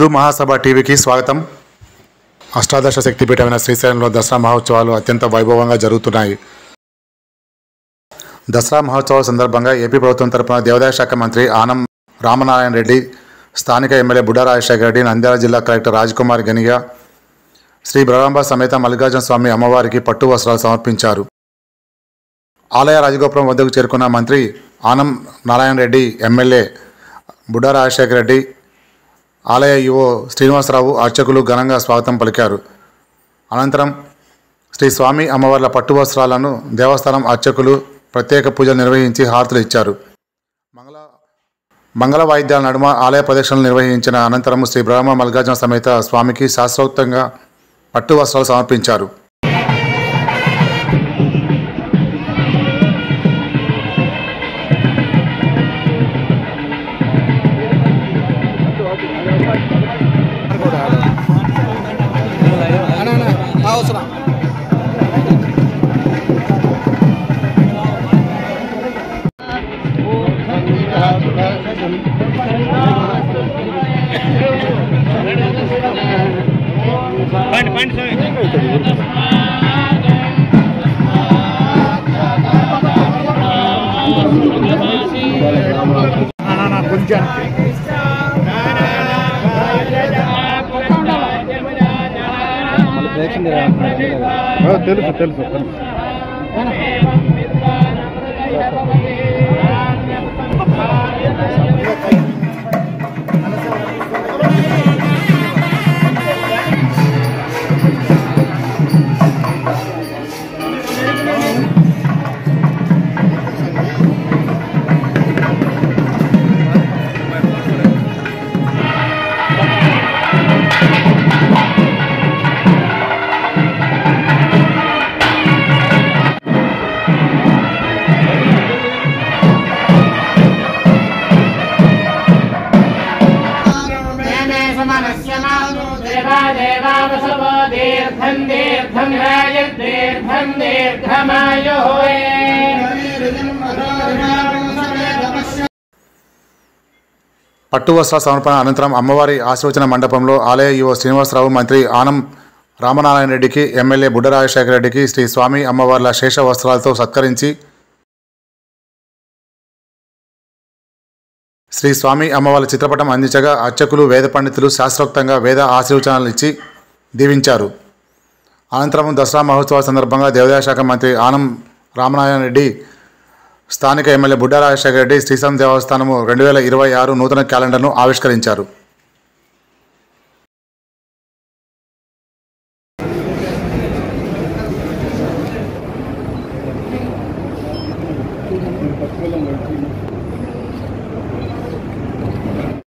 హిందూ మహాసభ టీవీకి స్వాగతం. అష్టాదశ శక్తిపీఠమైన శ్రీశైలంలో దసరా మహోత్సవాలు అత్యంత వైభవంగా జరుగుతున్నాయి. దసరా మహోత్సవాల సందర్భంగా ఏపీ ప్రభుత్వం తరపున దేవాదాయ శాఖ మంత్రి ఆనం రామనారాయణ రెడ్డి, స్థానిక ఎమ్మెల్యే బుడ్డా రాజశేఖర రెడ్డి, నంద్యాల జిల్లా కలెక్టర్ రాజ్కుమార్ గనిగా శ్రీ బ్రహ్మాంబ సమేత మల్లికార్జున స్వామి అమ్మవారికి పట్టు వస్త్రాలు సమర్పించారు. ఆలయ రాజగోపురం వద్దకు చేరుకున్న మంత్రి ఆనం నారాయణ రెడ్డి, ఎమ్మెల్యే బుడ్డా రాజశేఖర రెడ్డి, ఆలయ ఈవో శ్రీనివాసరావు అర్చకులు ఘనంగా స్వాగతం పలికారు. అనంతరం శ్రీ స్వామి అమ్మవార్ల పట్టు వస్త్రాలను దేవస్థానం అర్చకులు ప్రత్యేక పూజలు నిర్వహించి హారతులు ఇచ్చారు. మంగళ వాయిద్యాల నడుమ ఆలయ ప్రదక్షిణలు నిర్వహించిన అనంతరం శ్రీ బ్రహ్మ మల్లికార్జున సమేత స్వామికి శాస్త్రోక్తంగా పట్టు వస్త్రాలు సమర్పించారు. తెలుసు పట్టు వస్త్రాల సమర్పణ అనంతరం అమ్మవారి ఆశీర్వచన మండపంలో ఆలయ ఈవో శ్రీనివాసరావు, మంత్రి ఆనం రామనారాయణ రెడ్డికి, ఎమ్మెల్యే బుడ్డా రాజశేఖర రెడ్డికి శ్రీ స్వామి అమ్మవార్ల శేష వస్త్రాలతో సత్కరించి శ్రీ స్వామి అమ్మవార్ల చిత్రపటం అందించగా అర్చకులు, వేద పండితులు శాస్త్రోక్తంగా వేద ఆశీర్వచనాలు ఇచ్చి దీవించారు. అనంతరం దసరా మహోత్సవాల సందర్భంగా దేవాదాయ శాఖ మంత్రి ఆనం రామనారాయణ రెడ్డి, స్థానిక ఎమ్మెల్యే బుడ్డా రాజశేఖర రెడ్డి శ్రీశైలం దేవస్థానము 2026 నూతన క్యాలెండర్ను ఆవిష్కరించారు.